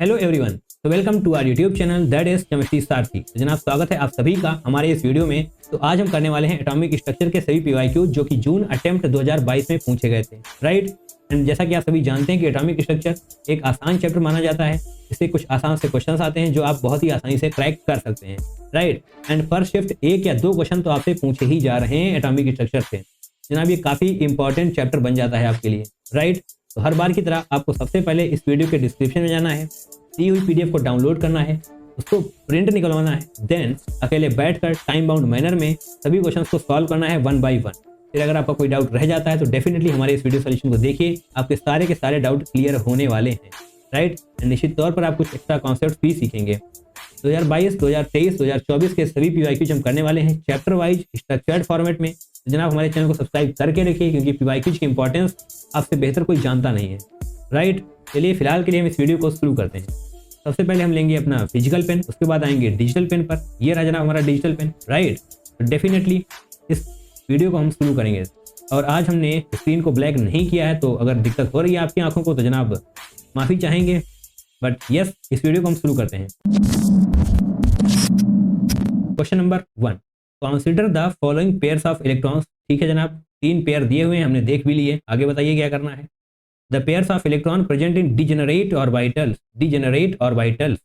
Hello everyone, तो welcome to our YouTube channel that is chemistry Sarathi. तो जनाब स्वागत है आप सभी का हमारे इस वीडियो में। तो आज हम करने वाले हैं एटॉमिक स्ट्रक्चर के सभी पीवाईक्यू जो कि जून अटेम्प्ट 2022 में पूछे गए थे, राइट। एंड जैसा कि आप सभी जानते हैं कि एटॉमिक स्ट्रक्चर एक आसान चैप्टर माना जाता है। इससे कुछ आसान से क्वेश्चंस आते हैं जो आप बहुत ही आसानी से क्रैक कर सकते हैं, राइट। एंड पर शिफ्ट एक या दो क्वेश्चन तो आपसे पूछे ही जा रहे हैं एटॉमिक स्ट्रक्चर से। जनाब ये काफी इंपॉर्टेंट चैप्टर बन जाता है आपके लिए, राइट। तो हर बार की तरह आपको सबसे पहले इस वीडियो के डिस्क्रिप्शन में जाना है, दी हुई पीडीएफ को डाउनलोड करना है, उसको प्रिंट निकलवाना है, देन अकेले बैठकर टाइम बाउंड मैनर में सभी क्वेश्चंस को सॉल्व करना है वन बाय वन। फिर अगर आपका कोई डाउट रह जाता है तो डेफिनेटली हमारे इस वीडियो सोल्यूशन को देखिए, आपके सारे के सारे डाउट क्लियर होने वाले हैं, राइट। निश्चित तौर पर आप कुछ एक्स्ट्रा कॉन्सेप्ट भी सीखेंगे। 2022, 2023, 2024 के सभी पीवाईक्यूज हम करने वाले हैं चैप्टर वाइज स्ट्रक्चर्ड फॉर्मेट में। तो जनाब हमारे चैनल को सब्सक्राइब करके रखिए, क्योंकि पीवाईक्यूज की इंपॉर्टेंस आपसे बेहतर कोई जानता नहीं है, राइट। चलिए फिलहाल के लिए हम इस वीडियो को शुरू करते हैं। सबसे पहले हम लेंगे अपना फिजिकल पेन, उसके बाद आएंगे डिजिटल पेन पर। ये रहा जनाब हमारा डिजिटल पेन, राइट। तो डेफिनेटली इस वीडियो को हम शुरू करेंगे। और आज हमने स्क्रीन को ब्लैक नहीं किया है, तो अगर दिक्कत हो रही है आपकी आंखों को तो जनाब माफ़ी चाहेंगे, बट यस इस वीडियो को हम शुरू करते हैं। Question number 1, consider the following pairs of electrons. ठीक है जनाब, 3 पेयर दिए हुए हैं, हमने देख भी लिए। आगे बताइए क्या करना है। The pairs of electron present in degenerate orbitals. Degenerate orbitals,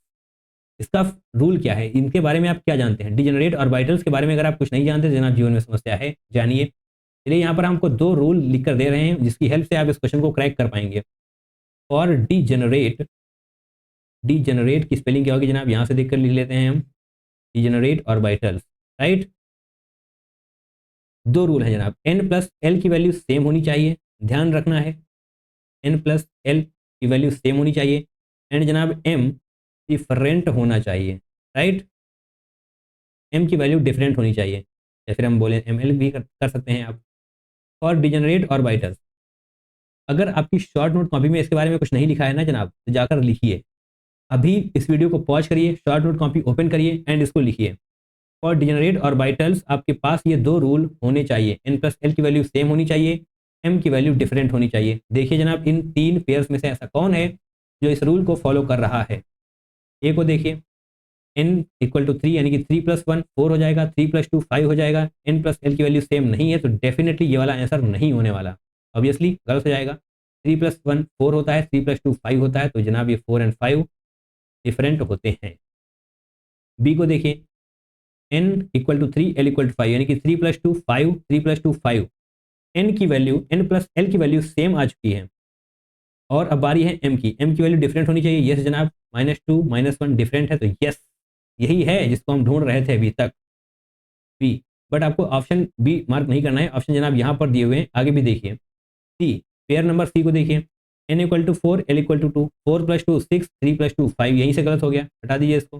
इसका रूल क्या है, इनके बारे में आप क्या जानते हैं। डिजेनरेट ऑर्बिटल्स के बारे में अगर आप कुछ नहीं जानते जनाब जीवन में समस्या है, जानिए। चलिए यहाँ पर हमको 2 रूल लिख कर दे रहे हैं जिसकी हेल्प से आप इस क्वेश्चन को क्रैक कर पाएंगे। और डिजेनरेट, डिजेनरेट की स्पेलिंग क्या होगी जनाब, यहाँ से देख कर लिख लेते हैं हम, डिजेनरेट ऑर्बिटल्स, राइट। 2 रूल है जनाब, n+l की वैल्यू सेम होनी चाहिए, ध्यान रखना है। n+l की वैल्यू सेम होनी चाहिए। एंड जनाब m डिफरेंट होना चाहिए, राइट। m की वैल्यू डिफरेंट होनी चाहिए, या फिर हम बोले ml भी कर सकते हैं आप। और डिजेनरेट ऑर्बिटल्स, अगर आपकी शॉर्ट नोट कॉपी में इसके बारे में कुछ नहीं लिखा है ना जनाब, तो जाकर लिखिए। अभी इस वीडियो को पॉज करिए, शॉर्ट नोट कॉपी ओपन करिए एंड इसको लिखिए। और डिजेनरेट ऑर्बिटल्स आपके पास ये 2 रूल होने चाहिए, n+l की वैल्यू सेम होनी चाहिए, m की वैल्यू डिफरेंट होनी चाहिए। देखिए जनाब इन 3 पेयर्स में से ऐसा कौन है जो इस रूल को फॉलो कर रहा है। ए को देखिए, n=3 यानी कि 3+1 4 हो जाएगा, 3+2 5 हो जाएगा। n+l की वैल्यू सेम नहीं है तो डेफिनेटली ये वाला आंसर नहीं होने वाला, ऑब्वियसली गलत हो जाएगा। 3+1 4 होता है, 3+2 5 होता है, तो जनाब ये 4 और 5 डिफरेंट होते हैं। बी को देखिए, n=3 l=5 यानी कि 3+2 5, 3+2 5। n की वैल्यू, n+l की वैल्यू सेम आ चुकी है। और अब बारी है m की वैल्यू डिफरेंट होनी चाहिए। यस जनाब, -2 -1 डिफरेंट है, तो यस यही है जिसको हम ढूंढ रहे थे अभी तक, बी। बट आपको ऑप्शन बी मार्क नहीं करना है, ऑप्शन जनाब यहाँ पर दिए हुए हैं, आगे भी देखिए। सी, पेयर नंबर सी को देखिए, n=4 l=2, 4+2 6, 3+2 5, यहीं से गलत हो गया, हटा दीजिए इसको।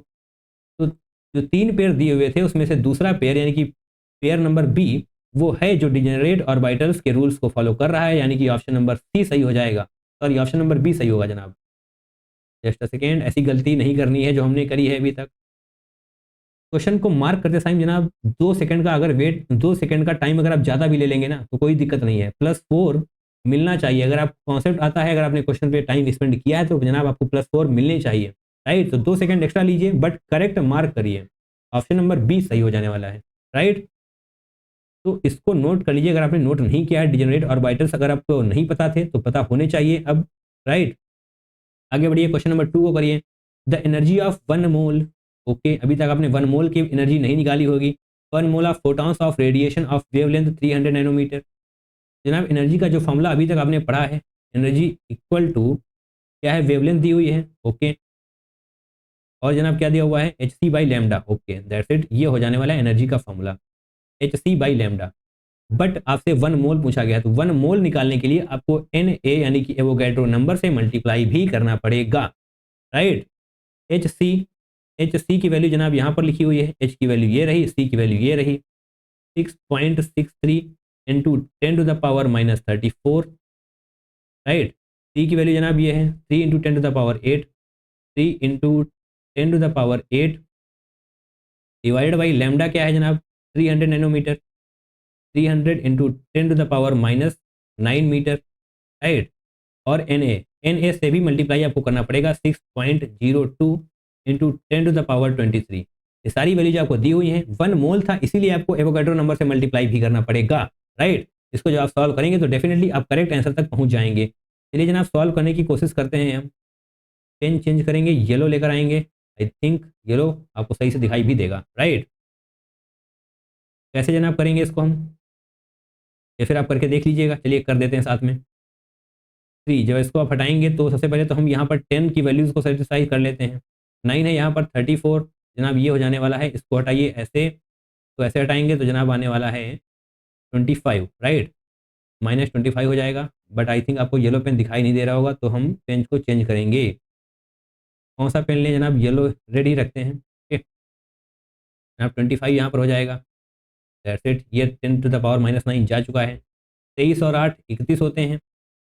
तो जो 3 पेयर दिए हुए थे उसमें से दूसरा पेयर यानी कि पेयर नंबर बी वो है जो डिजेनरेट ऑर्बिटल्स के रूल्स को फॉलो कर रहा है, यानी कि ऑप्शन नंबर सी सही हो जाएगा। सॉरी, ऑप्शन नंबर बी सही होगा जनाब। जस्ट अ सेकेंड, ऐसी गलती नहीं करनी है जो हमने करी है अभी तक। क्वेश्चन को मार्क करते टाइम जनाब 2 सेकंड का अगर वेट, 2 सेकंड का टाइम अगर आप ज़्यादा भी ले लेंगे ना तो कोई दिक्कत नहीं है, +4 मिलना चाहिए। अगर आप कॉन्सेप्ट आता है, अगर आपने क्वेश्चन पे टाइम स्पेंड किया है तो जनाब आपको +4 मिलने चाहिए, राइट। तो 2 सेकंड एक्स्ट्रा लीजिए बट करेक्ट मार्क करिए, ऑप्शन नंबर बी सही हो जाने वाला है, राइट। तो इसको नोट कर लीजिए, अगर आपने नोट नहीं किया है डिजेनरेट ऑर्बिटल्स अगर आपको नहीं पता थे तो पता होने चाहिए अब, राइट। आगे बढ़िए, क्वेश्चन नंबर 2 को करिए। The energy of 1 mole, okay, अभी तक आपने 1 मोल की एनर्जी नहीं निकाली होगी। 1 mole of photons of radiation of wavelength 300 nanometre. जनाब एनर्जी का जो फॉर्मूला अभी तक आपने पढ़ा है, एनर्जी इक्वल टू क्या है, वेवलेंथ दी हुई है, ओके। और जनाब क्या दिया हुआ है, hc/λ, ओके दैट्स इट। ये हो जाने वाला है एनर्जी का फॉर्मूला, hc/λ। बट आपसे 1 मोल पूछा गया, तो 1 मोल निकालने के लिए आपको Na यानी कि एवोगैड्रो नंबर से मल्टीप्लाई भी करना पड़ेगा, राइट। hc की वैल्यू जनाब यहाँ पर लिखी हुई है, h की वैल्यू ये रही, c की वैल्यू ये रही, 6.63 इंटू 10⁻⁻34, राइट। c की वैल्यू जनाब ये है 3 into 10⁸, 3 into 10⁸ divided by lambda क्या है जनाब, 300 नैनोमीटर, 300 इंटू 10⁻⁹ मीटर, राइट। और Na Na से भी मल्टीप्लाई आपको करना पड़ेगा 6.02 इंटू 10⁻23। ये सारी वैल्यू जो आपको दी हुई है 1 मोल था, इसीलिए आपको एवोगाड्रो नंबर से मल्टीप्लाई भी करना पड़ेगा, राइट। इसको जब आप सॉल्व करेंगे तो डेफिनेटली आप करेक्ट आंसर तक पहुंच जाएंगे। चलिए जनाब सॉल्व करने की कोशिश करते हैं हम। पेन चेंज करेंगे, येलो लेकर आएंगे। आई थिंक येलो आपको सही से दिखाई भी देगा, राइट। कैसे जनाब करेंगे इसको हम, या फिर आप करके देख लीजिएगा। चलिए कर देते हैं साथ में। 3 जब इसको आप हटाएंगे तो सबसे पहले तो हम यहाँ पर 10 की वैल्यूज़ को सेटिस्फाई कर लेते हैं। 9 है यहाँ पर, 34 जनाब ये हो जाने वाला है। इसको हटाइए ऐसे, तो ऐसे हटाएंगे तो जनाब आने वाला है 25, राइट। -25 हो जाएगा। बट आई थिंक आपको येलो पेन दिखाई नहीं दे रहा होगा, तो हम पेन को चेंज करेंगे। कौन सा पेन लें जनाब, येलो रेडी रखते हैं, ओके। जनाब 25 यहाँ पर हो जाएगा। That's it. ये 10⁻⁻9 जा चुका है। 23 और 8 31 होते हैं,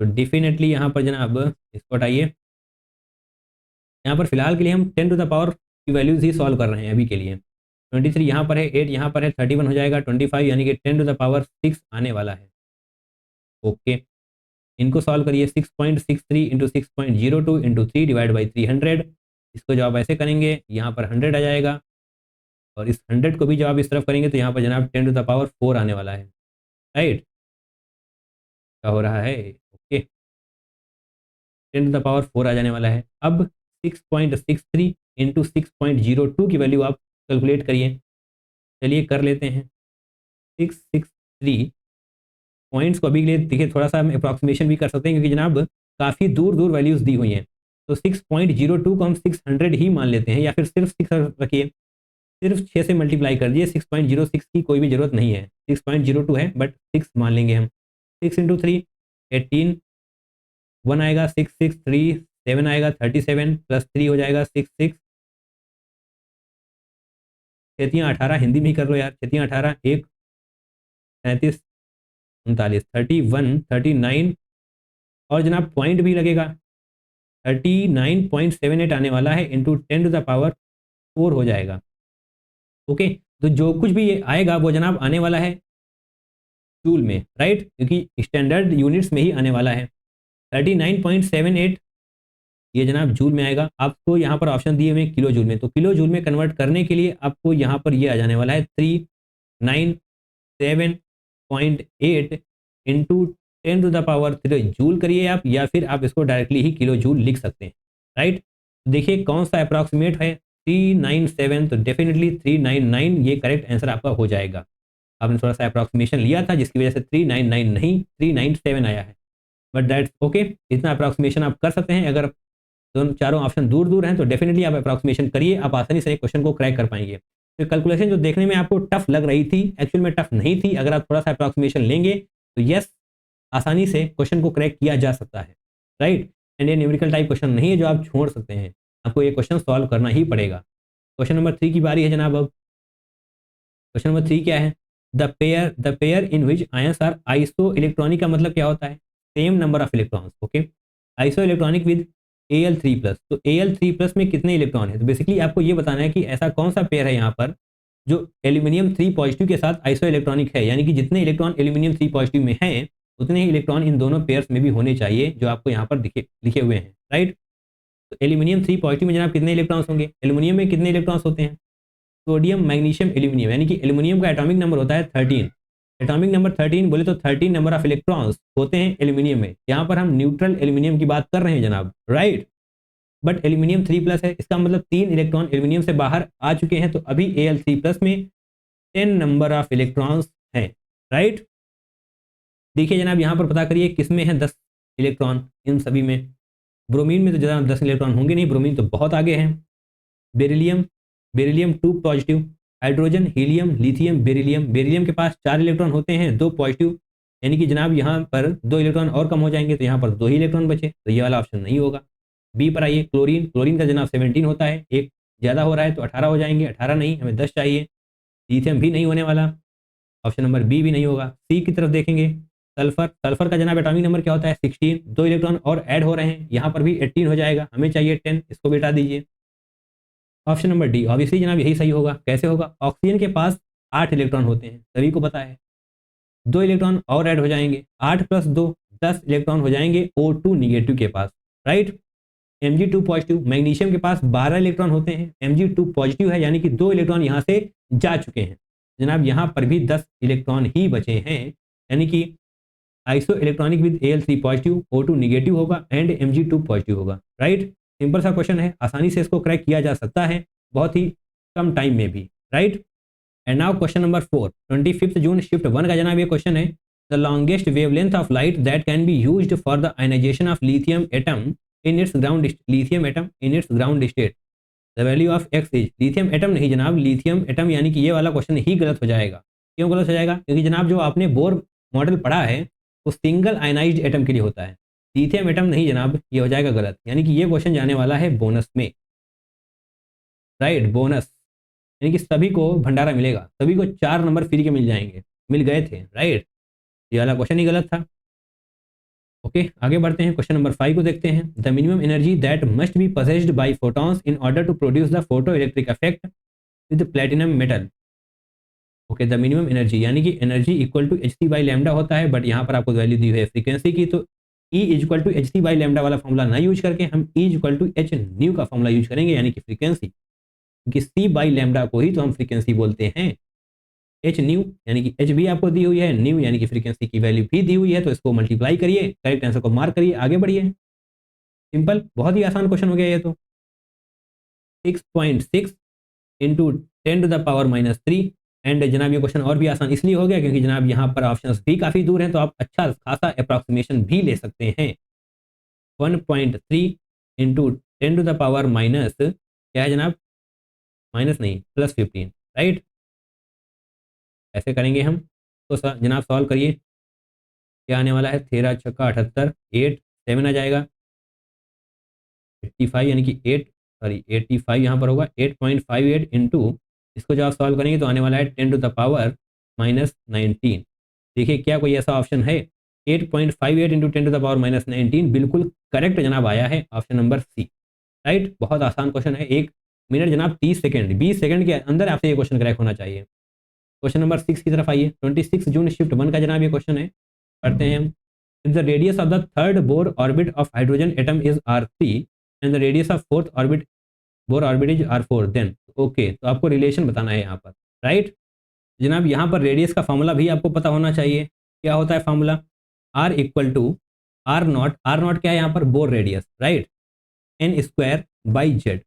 तो डेफिनेटली यहाँ पर जनाब इसको हटाइए। यहाँ पर फिलहाल के लिए हम 10 टू द पावर की वैल्यूज ही सॉल्व कर रहे हैं अभी के लिए। 23 यहाँ पर है, 8 यहाँ पर है, 31 हो जाएगा, 25 यानी कि 10 टू द पावर 6 आने वाला है, ओके। इनको सॉल्व करिए। 6.63 इंटू 6.02 इंटू 3 डिवाइड बाई 300। इसको जब आप ऐसे करेंगे यहाँ पर 100 आ जाएगा, और इस 100 को भी जब आप इस तरफ करेंगे तो यहाँ पर जनाब 10 टू द पावर 4 आने वाला है, राइट। क्या हो रहा है, ओके। 10 टू द पावर 4 आ जाने वाला है। अब 6.63 इंटू 6.02 की वैल्यू आप कैलकुलेट करिए। चलिए कर लेते हैं। 663 पॉइंट्स को अभी के लिए देखिए, थोड़ा सा हम अप्रॉक्सीमेशन भी कर सकते हैं क्योंकि जनाब काफ़ी दूर दूर वैल्यूज़ दी हुई हैं। तो 6.02 को हम 600 ही मान लेते हैं, या फिर सिर्फ 6 रखिए, सिर्फ 6 से मल्टीप्लाई कर दिए। 6.06 की कोई भी ज़रूरत नहीं है, 6.02 है बट 6 मान लेंगे हम। 6 इंटू 3 18, 1 आएगा 6 6 3 7 आएगा 37 प्लस 3 हो जाएगा 6 6 छतियाँ 18, हिंदी में ही कर लो यार। छतियाँ 18, 1 37 39 31 39, और जनाब पॉइंट भी लगेगा। 39.78 आने वाला है इंटू 10 टू द पावर 4 हो जाएगा, ओके। तो जो कुछ भी ये आएगा वो जनाब आने वाला है जूल में, राइट, क्योंकि स्टैंडर्ड यूनिट्स में ही आने वाला है। 39.78 ये जनाब जूल में आएगा। आपको यहाँ पर ऑप्शन दिए हुए हैं किलो जूल में, तो किलो जूल में कन्वर्ट करने के लिए आपको यहाँ पर ये आ जाने वाला है 397.8 into 10 to the power 3 joule करिए आप, या फिर आप इसको डायरेक्टली ही किलो जूल लिख सकते हैं, राइट। देखिए कौन सा अप्रॉक्सीमेट है, 397, तो डेफिनेटली 399 ये करेक्ट आंसर आपका हो जाएगा। आपने थोड़ा सा अप्रॉक्सीमेशन लिया था जिसकी वजह से 399 नहीं 397 आया है, बट दैट्स ओके। इतना अप्रॉक्सीमेशन आप कर सकते हैं। अगर दोनों चारों ऑप्शन दूर दूर हैं तो डेफिनेटली आप अप्रॉक्सीमेशन करिए, आप आसानी से एक क्वेश्चन को क्रैक कर पाएंगे। तो कैलकुलेशन जो देखने में आपको टफ लग रही थी, एक्चुअल में टफ नहीं थी। अगर आप थोड़ा सा अप्रॉक्सीमेशन लेंगे तो यस, आसानी से क्वेश्चन को क्रैक किया जा सकता है, राइट। एंड ये न्यूमेरिकल टाइप क्वेश्चन नहीं है जो आप छोड़ सकते हैं, आपको ये क्वेश्चन सॉल्व करना ही पड़ेगा। क्वेश्चन नंबर 3 की बारी है जनाब। अब क्वेश्चन नंबर 3 क्या है, the pair in which ions are isoelectronic का मतलब क्या होता है, same number of electrons, okay. Isoelectronic with Al3+, तो Al3+ में कितने इलेक्ट्रॉन है, तो बेसिकली आपको ये बताना है कि ऐसा कौन सा पेयर है यहाँ पर जो एल्यूमिनियम 3 पॉजिटिव के साथ आइसो इलेक्ट्रॉनिक है, यानी कि जितने इलेक्ट्रॉन एल्यूमिनियम 3 पॉजिटिव में हैं उतने ही इलेक्ट्रॉन इन दोनों पेयर्स में भी होने चाहिए जो आपको यहाँ पर लिखे हुए हैं, राइट। तो एल्यूमिनियम 3 पॉजिटिव में जनाब कितने इलेक्ट्रॉन्स होंगे, एल्यूमिनियम में कितने इलेक्ट्रॉन्स होते हैं, सोडियम मैग्नीशियम एल्यूमिनियम, यानी कि एल्यूमिनियम का एटॉमिक नंबर होता है 13। एटॉमिक नंबर 13 बोले तो 13 नंबर ऑफ इलेक्ट्रॉन्स होते हैं एल्यूमिनियम में। यहाँ पर हम न्यूट्रल एल्यूमिनियम की बात कर रहे हैं जनाब, राइट। बट एल्यूमिनियम 3+ है, इसका मतलब 3 इलेक्ट्रॉन एल्यूमिनियम से बाहर आ चुके हैं, तो अभी Al3+ में 10 नंबर ऑफ इलेक्ट्रॉन्स हैं, राइट। देखिए जनाब यहाँ पर पता करिए किसमें है 10 इलेक्ट्रॉन, इन सभी में। ब्रोमीन में तो जनाब 10 इलेक्ट्रॉन होंगे नहीं, ब्रोमीन तो बहुत आगे है। Beryllium 2 positive, hydrogen, helium, lithium, beryllium के पास 4 इलेक्ट्रॉन होते हैं, 2 पॉजिटिव, यानी कि जनाब यहाँ पर 2 इलेक्ट्रॉन और कम हो जाएंगे, तो यहाँ पर 2 ही इलेक्ट्रॉन बचे, तो ये वाला ऑप्शन नहीं होगा। बी पर आइए, क्लोरीन का जनाब 17 होता है, एक ज़्यादा हो रहा है तो 18 हो जाएंगे, 18 नहीं, हमें 10 चाहिए। लिथियम भी नहीं होने वाला, ऑप्शन नंबर बी भी नहीं होगा। सी की तरफ देखेंगे, सल्फर का जनाब एटॉमिक नंबर क्या होता है 16, 2 इलेक्ट्रॉन और ऐड हो रहे हैं, यहाँ पर भी 18 हो जाएगा, हमें चाहिए 10, इसको भी हटा दीजिए। ऑप्शन नंबर डी ऑब्वियसली जनाब यही सही होगा। कैसे होगा, ऑक्सीजन के पास 8 इलेक्ट्रॉन होते हैं, सभी को पता है, 2 इलेक्ट्रॉन और ऐड हो जाएंगे, 8 + 2 10 इलेक्ट्रॉन हो जाएंगे O2 निगेटिव के पास, राइट। Mg2 पॉजिटिव, मैग्नीशियम के पास 12 इलेक्ट्रॉन होते हैं, Mg2 पॉजिटिव है यानी कि 2 इलेक्ट्रॉन यहाँ से जा चुके हैं। जनाब यहाँ पर भी 10 इलेक्ट्रॉन ही बचे हैं, यानी कि iso electronic with Al3 positive, O2 negative होगा एंड Mg2 पॉजिटिव होगा। राइट, सिंपल सा क्वेश्चन है, आसानी से इसको क्रैक किया जा सकता है, बहुत ही कम टाइम में भी। Right, and now question number 4, 25 June shift 1 का जनाब ये क्वेश्चन है, the longest wavelength of light that can be used for the ionization of lithium atom in its ground state, the value of x is. Lithium atom नहीं जनाब, lithium atom, यानी कि ये वाला क्वेश्चन ही गलत हो जाएगा। क्यों गलत हो जाएगा? क्योंकि जनाब जो आपने बोर मॉडल पढ़ा है वो सिंगल आयनाइज्ड एटम के लिए होता है, लिथियम एटम नहीं जनाब, ये हो जाएगा गलत। यानी कि ये क्वेश्चन जाने वाला है बोनस में। राइट, बोनस यानी कि सभी को भंडारा मिलेगा, सभी को 4 नंबर फ्री के मिल जाएंगे, मिल गए थे। राइट, ये वाला क्वेश्चन ही गलत था। ओके, आगे बढ़ते हैं, क्वेश्चन नंबर 5 को देखते हैं। The minimum energy that must be possessed by photons in order to produce the photoelectric effect with platinum metal. Okay, the minimum energy यानी कि energy equal to h c by lambda होता है, but यहाँ पर आपको value दी हुई है frequency की, तो E equal to h c by lambda वाला फॉर्मूला ना यूज करके हम E equal to h nu का फॉर्मूला यूज करेंगे, यानी कि फ्रीक्वेंसी, क्योंकि सी बाई लैम्डा को ही तो हम फ्रीक्वेंसी बोलते हैं। एच न्यू यानी कि एच भी आपको दी हुई है, न्यू यानी कि फ्रीक्वेंसी की वैल्यू भी दी हुई है, तो इसको मल्टीप्लाई करिए, करेक्ट आंसर को मार्क करिए, आगे बढ़िए। सिंपल, बहुत ही आसान क्वेश्चन हो गया ये तो। 6.6 इंटू 10⁻³ एंड जनाब ये क्वेश्चन और भी आसान इसलिए हो गया क्योंकि जनाब यहाँ पर ऑप्शंस भी काफ़ी दूर हैं, तो आप अच्छा खासा अप्रॉक्सीमेशन भी ले सकते हैं। 1.3 इंटू 10⁻⁻, क्या है जनाब, माइनस नहीं +15। राइट, ऐसे करेंगे हम, तो जनाब सॉल्व करिए, क्या आने वाला है, 13 छक्का 78, 8 7 आ जाएगा, 85 यानी कि 85 यहाँ पर होगा, 8.58 इंटू, इसको जब आप सॉल्व करेंगे तो आने वाला है 10⁻⁻19। देखिए क्या कोई ऐसा ऑप्शन है, 8.58 इंटू 10⁻⁻19 बिल्कुल करेक्ट जनाब आया है ऑप्शन नंबर सी। राइट, बहुत आसान क्वेश्चन है, 1 मिनट जनाब 30 सेकंड, 20 सेकंड के अंदर आपसे ये क्वेश्चन क्रैक होना चाहिए। क्वेश्चन नंबर 6 की तरफ आइए, 26 जून शिफ्ट 1 का जनाब ये क्वेश्चन है, पढ़ते हैं हम। If the radius of the third Bohr orbit of hydrogen atom is r3 and the radius of fourth orbit Bohr orbit is r4 then, okay, तो आपको रिलेशन बताना है यहाँ पर। राइट, जनाब यहाँ पर रेडियस का फॉर्मूला भी आपको पता होना चाहिए, क्या होता है formula, r equal to r naught क्या है यहाँ पर, Bohr radius. Right, n square by Z,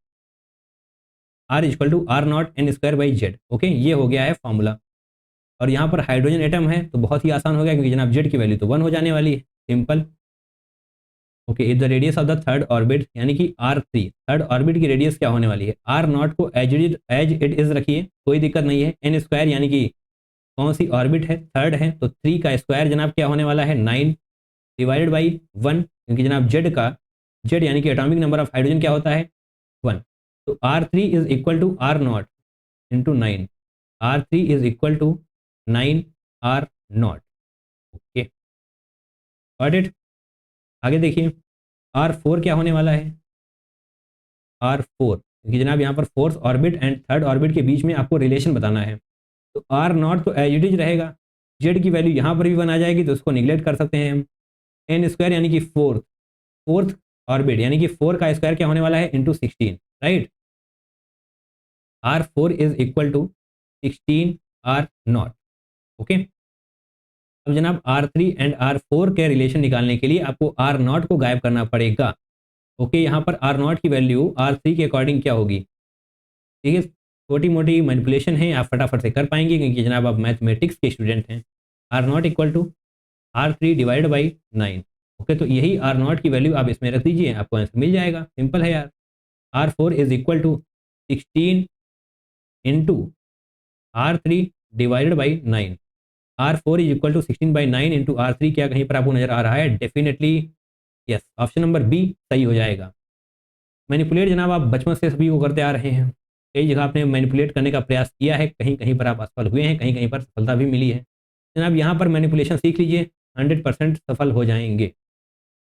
r equal to r naught n square by Z. Okay, ये हो गया है फॉर्मूला। और यहाँ पर हाइड्रोजन एटम है तो बहुत ही आसान हो गया क्योंकि जनाब जेड की वैल्यू तो 1 हो जाने वाली है, simple. Okay, if the radius of the third orbit यानी कि r3, थर्ड ऑर्बिट की रेडियस क्या होने वाली है, r नॉट को एज इट इज रखिए, कोई दिक्कत नहीं है। n स्क्वायर यानी कि कौन सी ऑर्बिट है, थर्ड है, तो 3 का स्क्वायर जनाब क्या होने वाला है, 9 डिवाइडेड बाई 1, क्योंकि जनाब जेड यानी कि एटॉमिक नंबर ऑफ हाइड्रोजन क्या होता है, 1, तो r3 is equal to r naught into 9, r3 is equal to 9 r naught. Okay, got it. आगे देखिए, r4 क्या होने वाला है, r4, क्योंकि जनाब यहाँ पर fourth orbit and third orbit के बीच में आपको रिलेशन बताना है, तो r नॉट तो एज इट इज रहेगा, जेड की वैल्यू यहाँ पर भी बना जाएगी तो उसको निगलेक्ट कर सकते हैं हम। एन स्क्वायर यानी कि फोर्थ ऑर्बिट यानी कि 4 का स्क्वायर क्या होने वाला है, into 16। Right, r4 is equal to 16 r naught. Okay, अब जनाब r3 एंड r4 के रिलेशन निकालने के लिए आपको r नॉट को गायब करना पड़ेगा। ओके, यहाँ पर r नॉट की वैल्यू r3 के अकॉर्डिंग क्या होगी, ठीक है, छोटी मोटी मैनिपुलेशन है, आप फटाफट से कर पाएंगे क्योंकि जनाब आप मैथमेटिक्स के स्टूडेंट हैं। r naught equal to r3 divide by 9। Okay, तो यही r नॉट की वैल्यू आप इसमें रख दीजिए, आपको आंसर मिल जाएगा, सिंपल है यार। r4 is equal to 16 into r3 divided by 9, r4 is equal to 16/9 into r3, क्या कहीं पर आपको नजर आ रहा है, definitely yes, option number B सही हो जाएगा। मैनिपुलेट जनाब आप बचपन से सभी को करते आ रहे हैं, कई जगह आपने मैनिपुलेट करने का प्रयास किया है, कहीं कहीं पर आप असफल हुए हैं, कहीं कहीं पर सफलता भी मिली है। जनाब यहाँ पर मैनिपुलेशन सीख लीजिए, 100% सफल हो जाएंगे।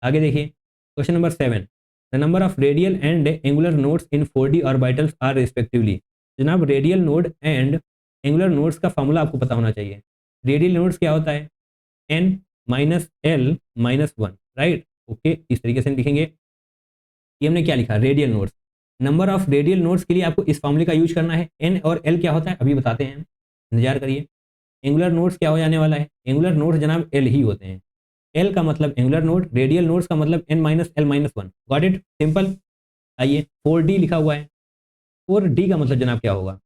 आगे देखिए, question number 7, the number of radial and angular nodes in 4D orbitals are respectively. जनाब radial node and angular nodes का फॉर्मूला आपको पता होना चाहिए। रेडियल नोड्स क्या होता है, n - l - 1। राइट, ओके, इस तरीके से लिखेंगे, ये हमने क्या लिखा, radial nodes. Number of radial nodes के लिए आपको इस फॉर्मूले का यूज करना है। एन और एल क्या होता है अभी बताते हैं, इंतजार करिए। एंगुलर नोड्स क्या हो जाने वाला है, एंगुलर नोड्स जनाब एल ही होते हैं। एल का मतलब एंगुलर नोड, रेडियल नोड्स का मतलब n minus l minus one. Got it, simple. आइए 4D लिखा हुआ है, 4D का मतलब जनाब क्या होगा,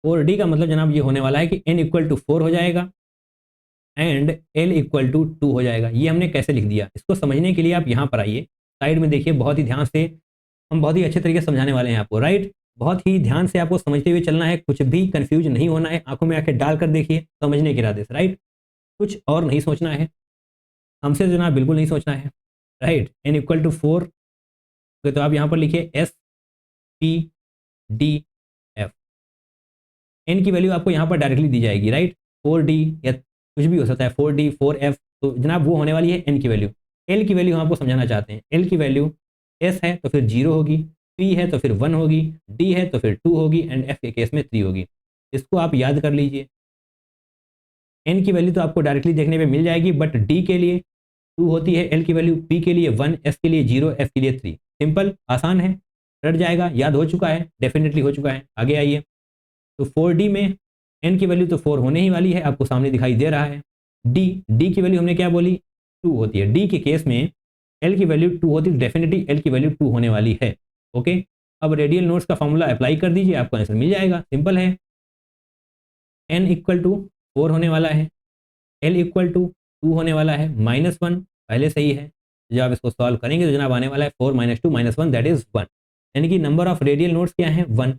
4D का मतलब जनाब ये होने वाला है कि n इक्वल टू 4 हो जाएगा एंड l इक्वल टू 2 हो जाएगा। ये हमने कैसे लिख दिया, इसको समझने के लिए आप यहाँ पर आइए, साइड में देखिए, बहुत ही ध्यान से, हम बहुत ही अच्छे तरीके से समझाने वाले हैं आपको, राइट। बहुत ही ध्यान से आपको समझते हुए चलना है, कुछ भी कंफ्यूज नहीं होना है, आंखों में आंखें डालकर देखिए समझने के इरादे से, राइट। कुछ और नहीं सोचना है, हमसे जो जनाब बिल्कुल नहीं सोचना है, राइट। n इक्वल टू 4, तो आप यहाँ पर लिखिए S P D F। n की वैल्यू आपको यहाँ पर डायरेक्टली दी जाएगी, राइट। 4D या कुछ भी हो सकता है, 4D 4F, तो जनाब वो होने वाली है n की वैल्यू। l की वैल्यू हम आपको समझाना चाहते हैं, l की वैल्यू S है तो फिर 0 होगी, P है तो फिर 1 होगी, D है तो फिर 2 होगी एंड F के केस में 3 होगी। इसको आप याद कर लीजिए। n की वैल्यू तो आपको डायरेक्टली देखने पे मिल जाएगी, बट D के लिए 2 होती है, L की वैल्यू, P के लिए 1, S के लिए 0, F के लिए 3। सिंपल, आसान है, रट जाएगा, याद हो चुका है, डेफिनेटली हो चुका है। आगे आइए, तो 4D में n की वैल्यू तो 4 होने ही वाली है, आपको सामने दिखाई दे रहा है। D की वैल्यू हमने क्या बोली, 2 होती है। D के केस में L की वैल्यू 2 होती है, डेफिनेटली L की वैल्यू 2 होने वाली है। ओके, अब रेडियल नोड्स का फॉर्मूला अप्लाई कर दीजिए, आपको आंसर मिल जाएगा, सिंपल है। n इक्वल टू 4 होने वाला है, L इक्वल टू 2 होने वाला है, -1 पहले से ही है। जब आप इसको सॉल्व करेंगे तो जनाब आने वाला है 4 - 2 - 1 दैट इज 1, यानी कि नंबर ऑफ रेडियल नोड्स क्या है, 1।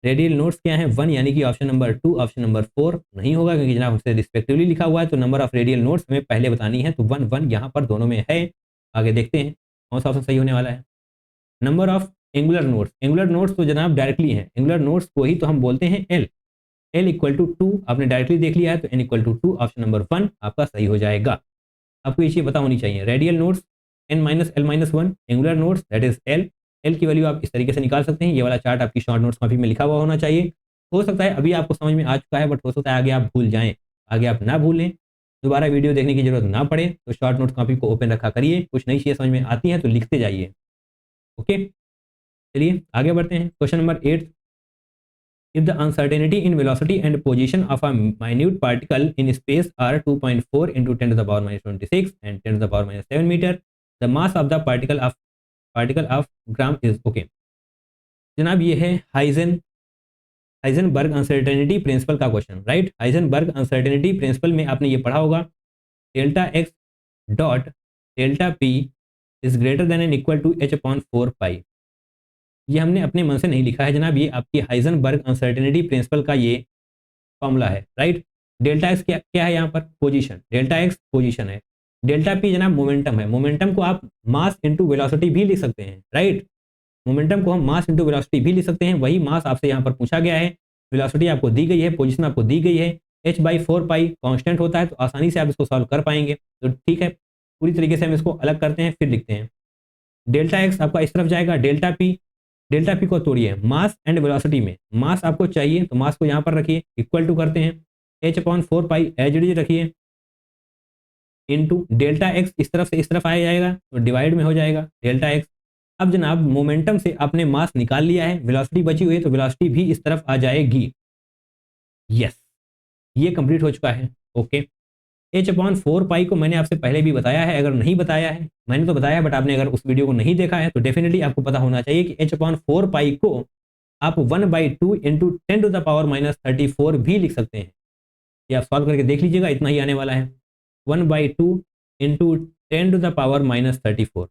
रेडियल नोड्स क्या है, 1, यानी कि ऑप्शन नंबर 2, ऑप्शन नंबर 4 नहीं होगा, क्योंकि जनाब हमसे रिस्पेक्टिवली लिखा हुआ है, तो नंबर ऑफ रेडियल नोड्स हमें पहले बतानी है, तो 1 1 यहाँ पर दोनों में है। आगे देखते हैं कौन सा ऑप्शन सही होने वाला है। Number of angular nodes, angular nodes तो जनाब डायरेक्टली हैं, एंगुलर नोड्स को ही तो हम बोलते हैं L इक्वल टू 2, आपने डायरेक्टली देख लिया है, तो n equal to 2, option number 1 आपका सही हो जाएगा। आपको ये चीज़ पता होनी चाहिए, radial nodes n minus l minus one, angular nodes that is L की वैल्यू आप इस तरीके से निकाल सकते हैं। ये वाला चार्ट आपकी शॉर्ट नोट्स कॉपी में लिखा हुआ होना चाहिए। हो सकता है अभी आपको समझ में आ चुका है, बट हो सकता है आगे आप भूल जाएं, आगे आप ना भूलें, दोबारा वीडियो देखने की जरूरत ना पड़े, तो शॉर्ट नोट्स कॉपी को ओपन रखा करिए, कुछ नई चीज़ें समझ में आती हैं तो लिखते जाइए। ओके, चलिए आगे बढ़ते हैं। Question number 8, if the uncertainty in velocity and position of a minute particle in space are 2.4 into 10 to the power minus 26 and 10 to the power minus 7 meter, the mass of the particle of gram is okay। जनाब ये है Heisenberg uncertainty principle का question, right. Heisenberg uncertainty principle में आपने ये पढ़ा होगा, delta x dot delta p is greater than and equal to h/4 pi. ये हमने अपने मन से नहीं लिखा है जनाब, ये आपकी हाइजेनबर्ग अनसर्टेनिटी प्रिंसिपल का ये फॉर्मूला है, राइट। डेल्टा एक्स क्या क्या है यहाँ पर, पोजीशन, डेल्टा एक्स पोजीशन है, डेल्टा पी जनाब मोमेंटम है। मोमेंटम को आप मास इंटू वेलोसिटी भी लिख सकते हैं, राइट। मोमेंटम को हम मास इंटू वेलोसिटी भी लिख सकते हैं, वही मास आपसे यहाँ पर पूछा गया है। वेलोसिटी आपको दी गई है, पोजीशन आपको दी गई है, h/4 पाई कांस्टेंट होता है, तो आसानी से आप इसको सॉल्व कर पाएंगे। तो ठीक है, पूरी तरीके से हम इसको अलग करते हैं, फिर लिखते हैं। डेल्टा एक्स आपका इस तरफ जाएगा, डेल्टा पी को तोड़िए, मास एंड वेलोसिटी में मास आपको चाहिए, तो मास को यहाँ पर रखिए, इक्वल टू करते हैं h/4 pi as it is रखिए, इनटू डेल्टा एक्स इस तरफ से इस तरफ आया जाएगा, तो डिवाइड में हो जाएगा डेल्टा एक्स। अब जनाब मोमेंटम से आपने मास निकाल लिया है, वेलोसिटी बची हुई है, तो वेलोसिटी भी इस तरफ आ जाएगी। यस, ये कंप्लीट हो चुका है। ओके, h/4 पाई को मैंने आपसे पहले भी बताया है, अगर नहीं बताया है, मैंने तो बताया है, बट आपने अगर उस वीडियो को नहीं देखा है तो डेफिनेटली आपको पता होना चाहिए कि h/4 पाई को आप 1/2 into 10 to the power minus 34 भी लिख सकते हैं। ये आप सॉल्व करके देख लीजिएगा, इतना ही आने वाला है, 1/2 into 10 to the power minus 34।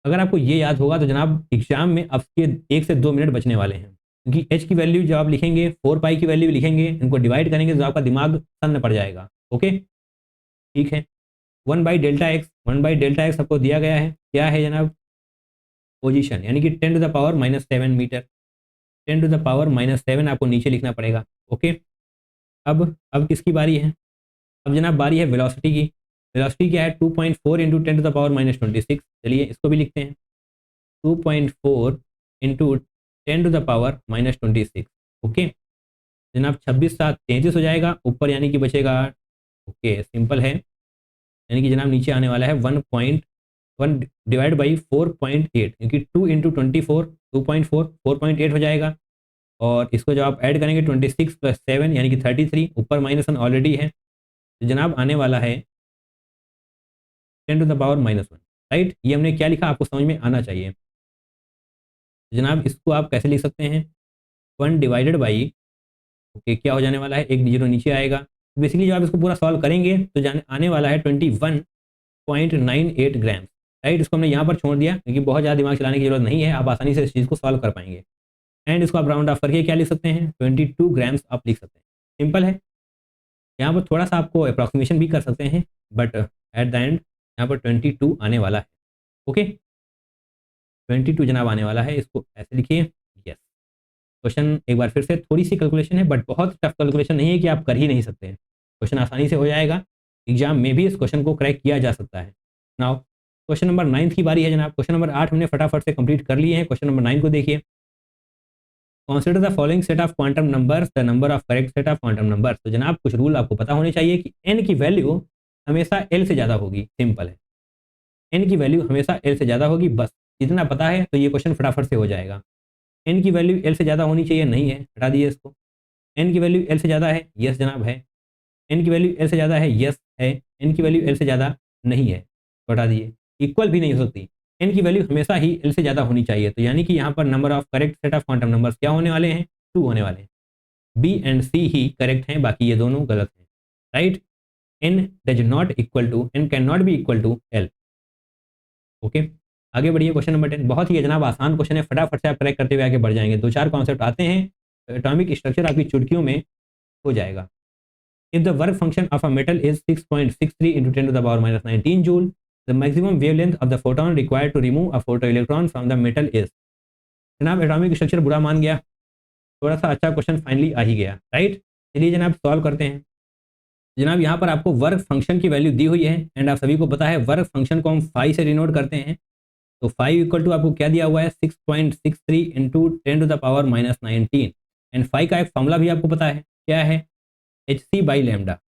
अगर आपको ये याद होगा तो जनाब एग्जाम में आपके 1 से 2 मिनट बचने वाले हैं, क्योंकि h की वैल्यू जब आप लिखेंगे, 4 पाई की वैल्यू लिखेंगे, इनको डिवाइड करेंगे तो आपका दिमाग सन्न पड़ जाएगा। ओके, ठीक है। 1/डेल्टा एक्स आपको दिया गया है, क्या है जनाब, पोजीशन, यानी कि 10 to the power minus 7 metre, 10 to the power minus 7 आपको नीचे लिखना पड़ेगा। ओके, अब किसकी बारी है, अब जनाब बारी है वेलोसिटी की। वेलोसिटी क्या है, 2.4 into 10 to the power minus 26। चलिए इसको भी लिखते हैं, 2.4 into 10 to the power minus 26। Okay जनाब, 26 7 33 हो जाएगा, ऊपर यानी कि बचेगा 8। ओके, सिंपल है, यानी कि जनाब नीचे आने वाला है 1.2 1 डिवाइड बाई 4.8, क्योंकि 2 इंटू 24 2.4 4.8 हो जाएगा। और इसको जब आप ऐड करेंगे 26 प्लस 7 यानी कि 33, ऊपर -1 ऑलरेडी है, तो जनाब आने वाला है 10 टू द पावर -1, राइट। ये हमने क्या लिखा आपको समझ में आना चाहिए। जनाब इसको आप कैसे लिख सकते हैं, 1 डिवाइडेड बाई, ओके क्या हो जाने वाला है, एक जीरो नीचे आएगा। बेसिकली जब आप इसको पूरा सॉल्व करेंगे तो जाने आने वाला है 21.98 ग्राम, राइट। इसको हमने यहाँ पर छोड़ दिया क्योंकि बहुत ज़्यादा दिमाग चलाने की जरूरत नहीं है, आप आसानी से इस चीज़ को सॉल्व कर पाएंगे। एंड इसको आप राउंड ऑफ करके क्या लिख सकते हैं, 22 ग्राम्स आप लिख सकते हैं। सिंपल है। यहाँ पर थोड़ा सा आपको अप्रॉक्सीमेशन भी कर सकते हैं, बट एट द एंड यहाँ पर 22 आने वाला है। ओके 22 जनाब आने वाला है, इसको ऐसे लिखिए। यस, क्वेश्चन एक बार फिर से थोड़ी सी कैलकुलेशन है, बट बहुत टफ कैलकुलेशन नहीं है कि आप कर ही नहीं सकते हैं। क्वेश्चन आसानी से हो जाएगा, एग्जाम में भी इस क्वेश्चन को क्रैक किया जा सकता है। नाउ क्वेश्चन नंबर 9 की बारी है जनाब। क्वेश्चन नंबर 8 हमने फटाफट से कंप्लीट कर लिए हैं। क्वेश्चन नंबर 9 को देखिए। Consider the following set of quantum numbers, the number of correct set of quantum numbers. तो जनाब कुछ रूल आपको पता होने चाहिए कि एन की वैल्यू हमेशा एल से ज़्यादा होगी। सिंपल है, एन की वैल्यू हमेशा एल से ज़्यादा होगी, बस इतना पता है तो ये क्वेश्चन फटाफट से हो जाएगा। एन की वैल्यू एल से ज़्यादा होनी चाहिए, नहीं है, हटा दीजिए इसको। एन की वैल्यू एल से ज़्यादा है, यस जनाब है। एन की वैल्यू एल से ज़्यादा है, यस है। एन की वैल्यू एल से ज़्यादा नहीं है, तो हटा दीजिए। इक्वल भी नहीं हो सकती, एन की वैल्यू हमेशा ही एल से ज़्यादा होनी चाहिए। तो यानी कि यहाँ पर number of correct set of quantum numbers क्या होने वाले हैं, 2 होने वाले हैं। बी एंड सी ही करेक्ट हैं, बाकी ये दोनों गलत हैं, right. N does not equal to, n cannot be equal to l. Okay आगे बढ़िए। क्वेश्चन नंबर 10 बहुत ही जनाब आसान क्वेश्चन है, फटाफट से आप क्रैक करते हुए आगे बढ़ जाएंगे। 2-4 कॉन्सेप्ट आते हैं, एटॉमिक स्ट्रक्चर आपकी चुटकियों में हो जाएगा। If the work function of a metal is 6.63 into 10 to the power minus 19 joule, the maximum wavelength of the photon required to remove a photoelectron from the metal is। जनाब atomic structure बुरा मान गया, थोड़ा सा अच्छा question finally आ ही गया, right. चलिए जनाब सॉल्व करते हैं। जनाब यहाँ पर आपको वर्क फंक्शन की वैल्यू दी हुई है, एंड आप सभी को पता है वर्क फंक्शन को हम फाई से डिनोट करते हैं। तो फाइव इक्वल टू आपको क्या दिया हुआ है, 6.63 into 10 to the power minus 19। And five का एक फॉर्मूला भी आपको पता है, क्या है, एच सी बाई लैम्डा।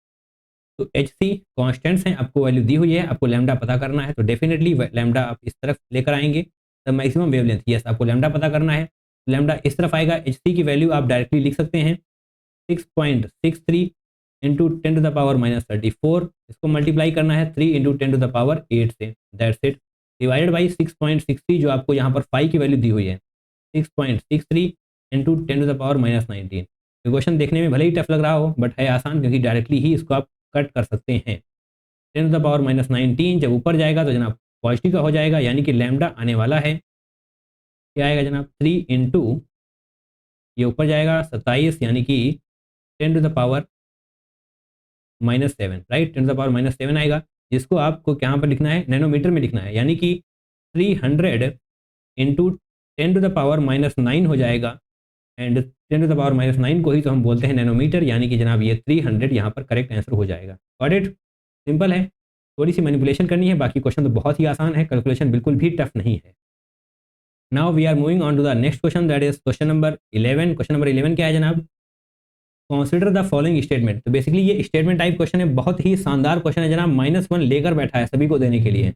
तो एच सी कॉन्स्टेंट्स हैं, आपको वैल्यू दी हुई है, आपको लैम्डा पता करना है। तो डेफिनेटली लैम्डा आप इस तरफ लेकर आएंगे, द मैक्सिमम वेवलेंथ, यस आपको लैम्डा पता करना है, लैम्डा इस तरफ आएगा। एच सी की वैल्यू आप डायरेक्टली लिख सकते हैं 6.63 into 10 to the power minus 34। इसको मल्टीप्लाई करना है 3 इंटू 10 टू द पावर 8 से, दैट्स इट, डिवाइडेड बाई 6.63 जो आपको यहाँ पर फाइव की वैल्यू दी हुई है, 6.63 into 10 to the power minus 19। Question देखने में भले ही टफ लग रहा हो, बट है आसान, क्योंकि डायरेक्टली ही इसको आप कट कर सकते हैं। 10 टू द पावर माइनस 19 जब ऊपर जाएगा तो जनाब पॉजिटिव का हो जाएगा, यानी कि लैम्डा आने वाला है, क्या आएगा जनाब, 3 इंटू, ये ऊपर जाएगा 27, यानी कि 10 to the power -7, right. 10 to the power -7 आएगा, जिसको आपको कहाँ पर लिखना है, नैनोमीटर में लिखना है, यानी कि 300 इंटू 10 टू द पावर -9 हो जाएगा। एंड 10 टू द पावर -9 को ही तो हम बोलते हैं नैनोमीटर, यानी कि जनाब ये 300 यहाँ पर करेक्ट आंसर हो जाएगा। गॉट इट, सिंपल है, थोड़ी सी मैनिपुलेशन करनी है, बाकी क्वेश्चन तो बहुत ही आसान है, कैलकुलेशन बिल्कुल भी टफ नहीं है। Now we are moving on to the next question, that is question number 11। Question number 11 क्या है जनाब, कॉन्सिडर द फॉलोइंग स्टेटमेंट। तो बेसिकली ये स्टेटमेंट टाइप क्वेश्चन है, बहुत ही शानदार क्वेश्चन है जनाब, -1 लेकर बैठा है सभी को देने के लिए।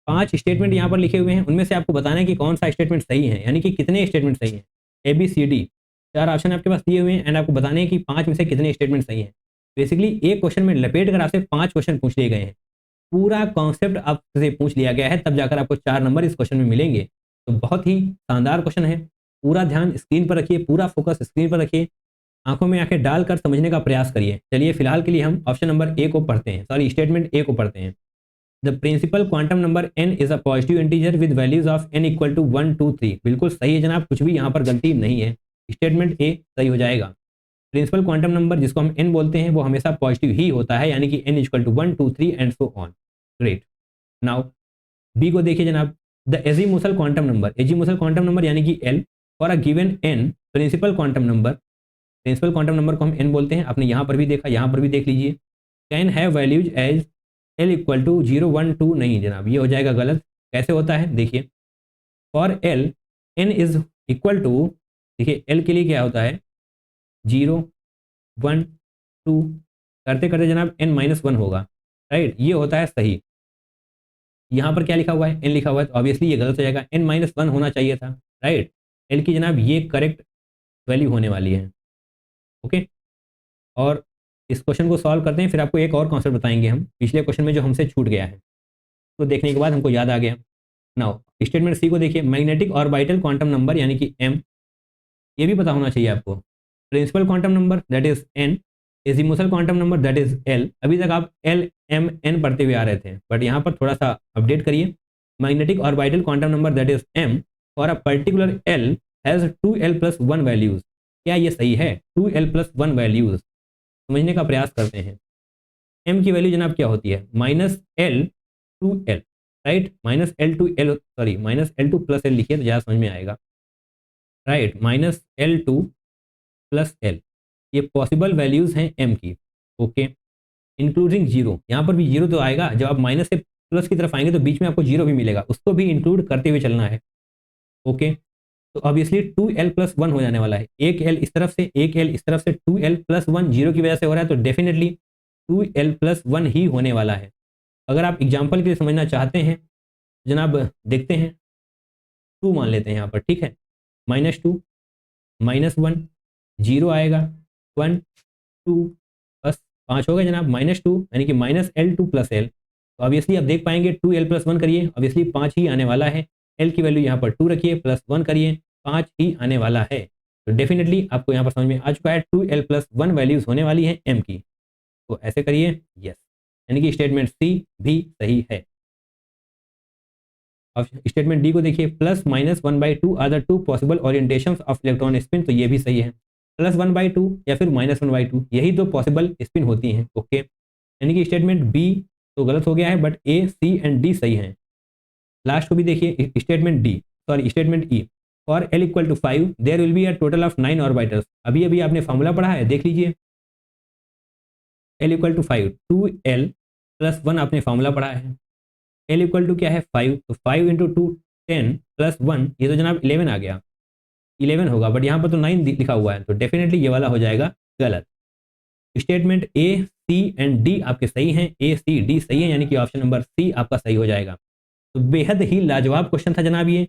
5 स्टेटमेंट यहाँ पर लिखे हुए हैं, उनमें से आपको बताना है कि कौन सा स्टेटमेंट सही है, यानी कि कितने स्टेटमेंट सही है। ABCD 4 ऑप्शन आपके पास दिए हुए हैं, एंड आपको बताने हैं कि 5 में से कितने स्टेटमेंट सही हैं। बेसिकली एक क्वेश्चन में लपेट कर आपसे 5 क्वेश्चन पूछ लिए गए हैं, पूरा कॉन्सेप्ट आपसे पूछ लिया गया है, तब जाकर आपको 4 नंबर इस क्वेश्चन में मिलेंगे। तो बहुत ही शानदार क्वेश्चन है, पूरा ध्यान स्क्रीन पर रखिए, पूरा फोकस स्क्रीन पर रखिए, आंखों में आंखें डालकर समझने का प्रयास करिए। चलिए फिलहाल के लिए हम ऑप्शन नंबर ए को पढ़ते हैं, सॉरी स्टेटमेंट ए को पढ़ते हैं। The principal quantum number n is a positive integer with values of n equal to 1 2 3। बिल्कुल सही है जनाब, कुछ भी यहाँ पर गलती नहीं है, स्टेटमेंट ए सही हो जाएगा। प्रिंसिपल क्वांटम नंबर जिसको हम n बोलते हैं वो हमेशा पॉजिटिव ही होता है, यानी कि n equal to 1 2 3 and so on. Great. Now B को देखिए जनाब, the azimuthal quantum number, azimuthal quantum number यानी कि l for a given n principal quantum number, principal quantum number को हम n बोलते हैं, आपने यहाँ पर भी देखा, यहाँ पर भी देख लीजिए, can have values as l equal to 0 1 2। नहीं जनाब, ये हो जाएगा गलत। कैसे होता है देखिए, for l n is equal to, देखिए l के लिए क्या होता है, 0 1 2 करते करते जनाब n -1 होगा, राइट, ये होता है सही। यहाँ पर क्या लिखा हुआ है, n लिखा हुआ है, तो ऑब्वियसली ये गलत हो जाएगा, n-1 होना चाहिए था, राइट। l की जनाब ये करेक्ट वैल्यू होने वाली है। ओके, और इस क्वेश्चन को सॉल्व करते हैं, फिर आपको एक और कॉन्सेप्ट बताएंगे हम पिछले क्वेश्चन में जो हमसे छूट गया है, तो देखने के बाद हमको याद आ गया। नाउ स्टेटमेंट सी को देखिए, मैग्नेटिक ऑर्बिटल क्वांटम नंबर यानी कि m, ये भी पता होना चाहिए आपको। Principal quantum number that is n, azimuthal quantum number that is l। अभी तक आप l m n पढ़ते हुए आ रहे थे, बट यहाँ पर थोड़ा सा अपडेट करिए। Magnetic orbital quantum number that is m for a particular l has 2l+1 values. क्या ये सही है? 2l+1 वैल्यूज समझने का प्रयास करते हैं। m की वैल्यू जनाब क्या होती है? -l to l, right, -l to l, sorry -l2 + l लिखिए तो ज़्यादा समझ में आएगा, राइट, -l2 + l, ये पॉसिबल वैल्यूज हैं m की। ओके, इंक्लूडिंग जीरो, यहाँ पर भी जीरो तो आएगा, जब आप माइनस से प्लस की तरफ आएंगे तो बीच में आपको जीरो भी मिलेगा, उसको भी इंक्लूड करते हुए चलना है। ओके, तो ऑब्वियसली 2l+1 हो जाने वाला है, एक l इस तरफ से एक l इस तरफ से, 2l+1 जीरो की वजह से हो रहा है, तो डेफिनेटली 2l+1 ही होने वाला है। अगर आप एग्जाम्पल के लिए समझना चाहते हैं जनाब देखते हैं, 2 मान लेते हैं यहाँ पर, ठीक है, -2 -1 जीरो आएगा, 1 2 बस 5 हो गए जनाब, -2 यानी कि -l2 + l। तो ऑब्वियसली आप देख पाएंगे 2l+1 करिए, ऑब्वियसली 5 ही आने वाला है, l की वैल्यू यहाँ पर 2 रखिए, +1 करिए, 5 ही आने वाला है। तो डेफिनेटली आपको यहाँ पर समझ में आ चुका है 2l+1 वैल्यूज होने वाली है m की। तो ऐसे करिए, यस, यानी कि स्टेटमेंट सी भी सही है। अब स्टेटमेंट डी को देखिए, +-1/2 are the two possible orientations of electron spin, तो ये भी सही है। +1/2 या फिर -1/2, यही दो पॉसिबल स्पिन होती हैं। ओके, यानी कि स्टेटमेंट बी तो गलत हो गया है, but A, C and D सही हैं। लास्ट को भी देखिए, statement D, sorry statement E, for l = 5 there will be a total of 9 orbitals. अभी अभी आपने फॉर्मूला पढ़ा है, देख लीजिए, l = 5, 2l+1 आपने फॉर्मूला पढ़ा है, l = क्या है 5, तो 5 × 2 10 + 1, ये तो जनाब 11 आ गया, 11 होगा, बट यहाँ पर तो 9 लिखा हुआ है, तो डेफिनेटली ये वाला हो जाएगा गलत। Statement A, C and D आपके सही हैं, ए सी डी सही है, यानी कि ऑप्शन नंबर सी आपका सही हो जाएगा। तो बेहद ही लाजवाब क्वेश्चन था जनाब ये,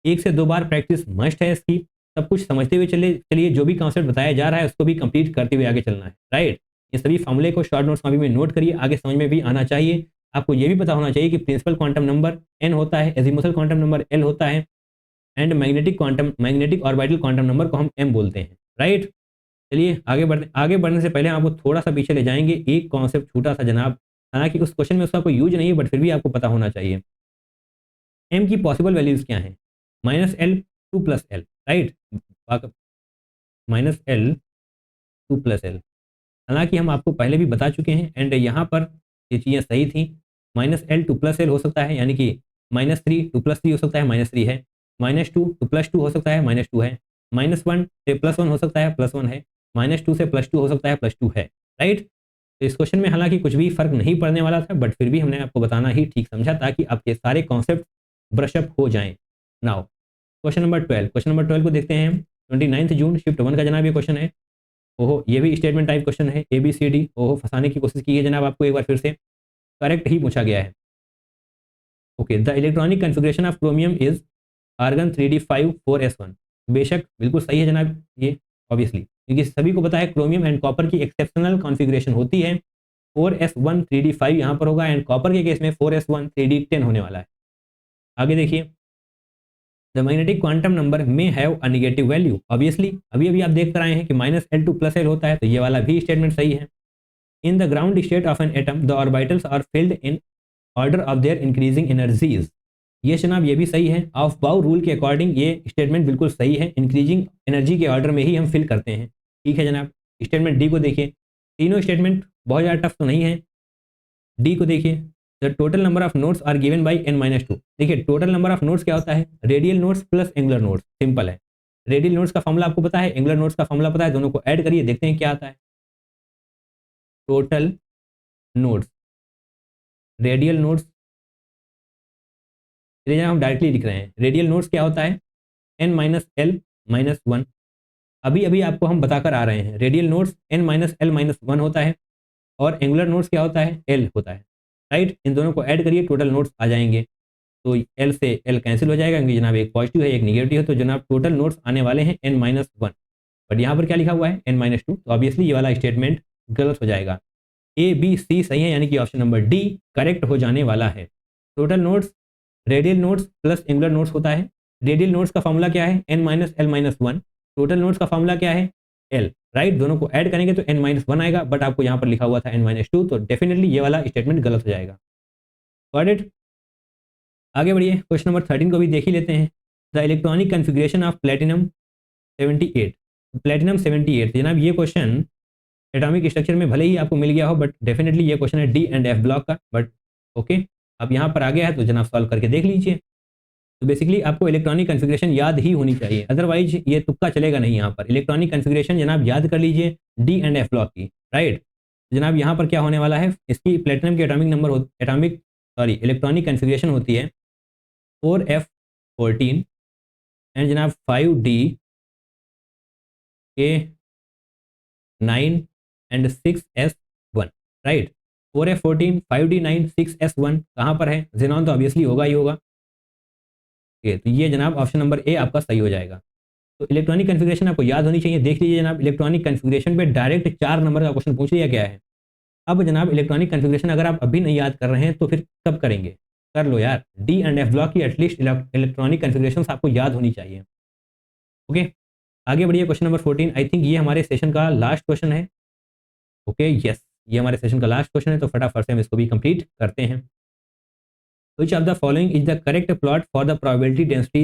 1 से 2 बार प्रैक्टिस मस्ट है इसकी, सब कुछ समझते हुए चलिए, जो भी कॉन्सेप्ट बताया जा रहा है उसको भी कंप्लीट करते हुए आगे चलना है, राइट। ये सभी फॉर्मूले को शॉर्ट नोट्स कॉपी में नोट करिए, आगे समझ में भी आना चाहिए। आपको ये भी पता होना चाहिए कि प्रिंसिपल क्वांटम नंबर n होता है, एजीमुथल क्वांटम नंबर l होता है, and magnetic orbital quantum number को हम m बोलते हैं, राइट। चलिए आगे बढ़ने से पहले आपको थोड़ा सा पीछे ले जाएंगे, एक कॉन्सेप्ट छूटा था जनाब, हालांकि उस क्वेश्चन में उसका कोई यूज नहीं है, बट फिर भी आपको पता होना चाहिए। m की पॉसिबल वैल्यूज क्या हैं? -l2 + l, right, -l2 + l, हालांकि हम आपको पहले भी बता चुके हैं, एंड यहाँ पर ये चीज़ें सही थी। -l2 + l हो सकता है, यानी कि -3 2 + 3 हो सकता है, -3 है, -2 2 + 2 हो सकता है, -2 है, -1 से +1 हो सकता है, +1 है, -2 से +2 हो सकता है, +2 है, राइट। तो इस क्वेश्चन में हालांकि कुछ भी फर्क नहीं पड़ने वाला था, बट फिर भी हमने आपको बताना ही ठीक समझा, ताकि आपके सारे कॉन्सेप्ट ब्रशअप हो जाएं। नाउ क्वेश्चन नंबर 12 को देखते हैं। 29 जून शिफ्ट 1 का जनाब ये क्वेश्चन है। ओहो, ये भी स्टेटमेंट टाइप क्वेश्चन है, ए बी सी डी, ओहो फंसाने की कोशिश की है जनाब आपको, एक बार फिर से करेक्ट ही पूछा गया है। Okay, the electronic configuration of chromium is argon 3d5 4s1, बेशक बिल्कुल सही है जनाब ये, ऑब्वियसली, क्योंकि सभी को पता है क्रोमियम एंड कॉपर की एक्सेप्शनल कॉन्फ़िगरेशन होती है, 4s1 3d5 यहाँ पर होगा, एंड कॉपर के केस में 4s1 3d10 होने वाला है। आगे देखिए, द मैग्नेटिक क्वांटम नंबर में have a negative value, obviously अभी अभी आप देख कर आए हैं कि -l2 + l होता है, तो ये वाला भी स्टेटमेंट सही है। In the ground state of an atom the orbitals are filled in order of their increasing energies, ये जनाब ये भी सही है। ऑफ बाउ रूल के अकॉर्डिंग ये स्टेटमेंट बिल्कुल सही है, इंक्रीजिंग एनर्जी के ऑर्डर में ही हम फिल करते हैं, ठीक है जनाब। स्टेटमेंट डी को देखिए, तीनों स्टेटमेंट बहुत ज़्यादा टफ तो नहीं है। डी को देखिए, the total number of nodes are given by n-2, देखिए टोटल नंबर ऑफ नोट्स क्या होता है? Radial nodes plus angular nodes, simple है। रेडियल नोट्स का फॉर्मूला आपको पता है, एंगुलर नोट्स का फॉर्मूला पता है, दोनों को ऐड करिए, देखते हैं क्या आता है। टोटल नोट्स, रेडियल नोट्स, चलिए हम डायरेक्टली लिख रहे हैं, रेडियल नोट्स क्या होता है? n-l-1, अभी अभी आपको हम बताकर आ रहे हैं, रेडियल नोट्स n-l-1 होता है, और एंगुलर नोट्स क्या होता है? l होता है, राइट। इन दोनों को ऐड करिए, टोटल नोट्स आ जाएंगे। तो एल से एल कैंसिल हो जाएगा क्योंकि जनाब एक पॉजिटिव है एक निगेटिव है, तो जनाब टोटल नोट्स आने वाले हैं n-1। बट यहाँ पर क्या लिखा हुआ है n-2, तो ऑब्वियसली ये वाला स्टेटमेंट गलत हो जाएगा। ए बी सी सही है, यानी कि ऑप्शन नंबर डी करेक्ट हो जाने वाला है। Total notes radial nodes plus angular notes होता है। रेडियल नोट्स का फॉर्मूला क्या है n-l-1। टोटल नोट्स का फॉर्मूला क्या है l, राइट। दोनों को ऐड करेंगे तो n-1 आएगा, बट आपको यहाँ पर लिखा हुआ था n-2, तो डेफिनेटली ये वाला स्टेटमेंट गलत हो जाएगा। Got it. आगे बढ़िए, क्वेश्चन नंबर 13 को भी देख ही लेते हैं। The electronic configuration of platinum 78। Platinum 78 जनाब ये क्वेश्चन एटॉमिक स्ट्रक्चर में भले ही आपको मिल गया हो, बट डेफिनेटली ये क्वेश्चन है डी एंड एफ ब्लॉक का। बट ओके, अब यहाँ पर आ गया है तो जनाब सॉल्व करके देख लीजिए। तो बेसिकली आपको इलेक्ट्रॉनिक कन्फिग्रेशन याद ही होनी चाहिए, अदरवाइज ये तुक्का चलेगा नहीं। यहाँ पर इलेक्ट्रॉनिक कन्फिग्रेशन जनाब याद कर लीजिए डी एंड एफ ब्लॉक की, राइट। जनाब यहाँ पर क्या होने वाला है, इसकी प्लेटिनम की इलेक्ट्रॉनिक कन्फिग्रेशन होती है 4f14 एंड जनाब 5d9 and 6s1, right. 4f14 5d9 6s1 कहाँ पर है, जेनॉन तो ऑब्वियसली होगा ही होगा। तो ये जनाब ऑप्शन नंबर ए आपका सही हो जाएगा। तो इलेक्ट्रॉनिक कन्फिग्रेशन आपको याद होनी चाहिए। देख लीजिए जनाब, इलेक्ट्रॉनिक कन्फिग्रेशन पे डायरेक्ट 4 नंबर का क्वेश्चन पूछ लिया गया है। अब जनाब इलेक्ट्रॉनिक कन्फिग्रेशन अगर आप अभी नहीं याद कर रहे हैं तो फिर कब करेंगे, कर लो यार। डी एंड एफ ब्लॉक की एटलीस्ट इलेक्ट्रॉनिक कन्फिग्रेशन आपको याद होनी चाहिए। ओके, आगे बढ़िए। क्वेश्चन नंबर 14, आई थिंक ये हमारे सेशन का लास्ट क्वेश्चन है। ओके यस, ये हमारे सेशन का लास्ट क्वेश्चन है, तो फटाफट से हम इसको भी कंप्लीट करते हैं। Which of the following is the correct plot for the probability density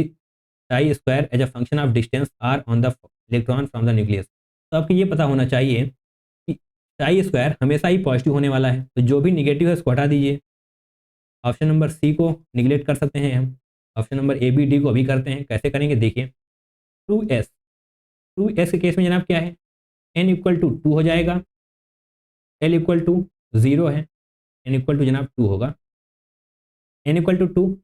chi square as a function of distance r on the electron from the nucleus? तो आपको ये पता होना चाहिए कि chi स्क्वायर हमेशा ही पॉजिटिव होने वाला है, तो जो भी निगेटिव है उसको हटा दीजिए। ऑप्शन नंबर सी को निगलेक्ट कर सकते हैं हम, option number A B D को अभी करते हैं। कैसे करेंगे देखिए। 2s के केस में जनाब क्या है, n=2 हो जाएगा, l=0 है, n=2 जनाब 2 होगा, n=2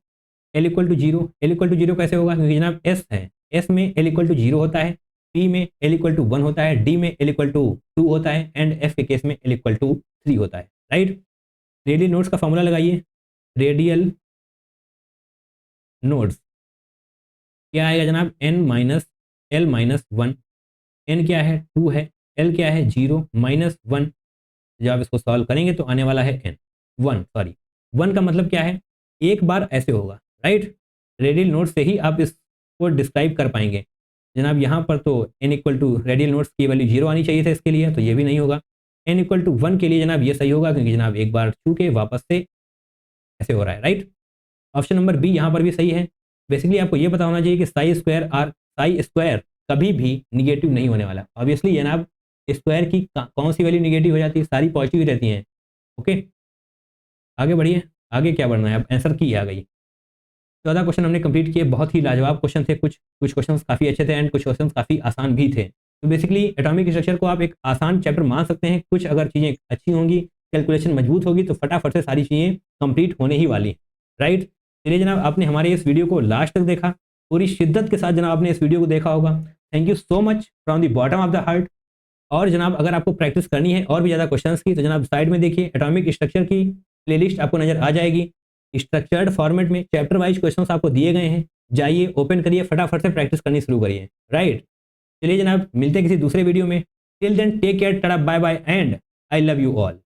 l=0। l=0 कैसे होगा, क्योंकि जनाब s है, s में l=0 होता है, p में l=1 होता है, d में l=2 होता है एंड f के केस में l=3 होता है, राइट। रेडियल नोड्स का फॉर्मूला लगाइए। रेडियल नोड्स क्या आएगा जनाब, n-l-1। n क्या है 2 है, l क्या है 0 -1। जब आप इसको सॉल्व करेंगे तो आने वाला है n 1 का मतलब क्या है, एक बार ऐसे होगा, राइट। रेडियल नोड से ही आप इसको डिस्क्राइब कर पाएंगे। जनाब यहाँ पर तो रेडियल नोड्स की वैल्यू 0 आनी चाहिए था इसके लिए, तो ये भी नहीं होगा। n=1 के लिए जनाब ये सही होगा, क्योंकि जनाब एक बार छू के वापस से ऐसे हो रहा है, राइट। ऑप्शन नंबर बी यहाँ पर भी सही है। बेसिकली आपको ये पता होना चाहिए कि साई स्क्वायर कभी भी निगेटिव नहीं होने वाला। ऑब्वियसली जनाब स्क्वायर की कौन सी वैल्यू निगेटिव हो जाती है, सारी पॉजिटिव ही रहती हैं। ओके, आगे बढ़िए। आगे क्या बढ़ना है, अब आंसर की आ गई। 14 क्वेश्चन हमने कंप्लीट किए, बहुत ही लाजवाब क्वेश्चन थे। कुछ क्वेश्चन काफ़ी अच्छे थे एंड कुछ क्वेश्चन काफ़ी आसान भी थे। तो बेसिकली एटॉमिक स्ट्रक्चर को आप एक आसान चैप्टर मान सकते हैं। कुछ अगर चीज़ें अच्छी होंगी, कैलकुलेशन मजबूत होगी, तो फटाफट से सारी चीज़ें कंप्लीट होने ही वाली, राइट। चलिए जनाब, आपने हमारे इस वीडियो को लास्ट तक देखा, पूरी शिद्दत के साथ जनाब आपने इस वीडियो को देखा होगा। Thank you so much from the bottom of the heart. और जनाब अगर आपको प्रैक्टिस करनी है और भी ज़्यादा क्वेश्चंस की, तो जनाब साइड में देखिए एटॉमिक स्ट्रक्चर की प्लेलिस्ट आपको नजर आ जाएगी। स्ट्रक्चर्ड फॉर्मेट में चैप्टर वाइज क्वेश्चंस आपको दिए गए हैं, जाइए ओपन करिए, फटाफट से प्रैक्टिस करनी शुरू करिए, राइट। चलिए जनाब, मिलते हैं किसी दूसरे वीडियो में। Till then take care, tata bye bye and I love you all.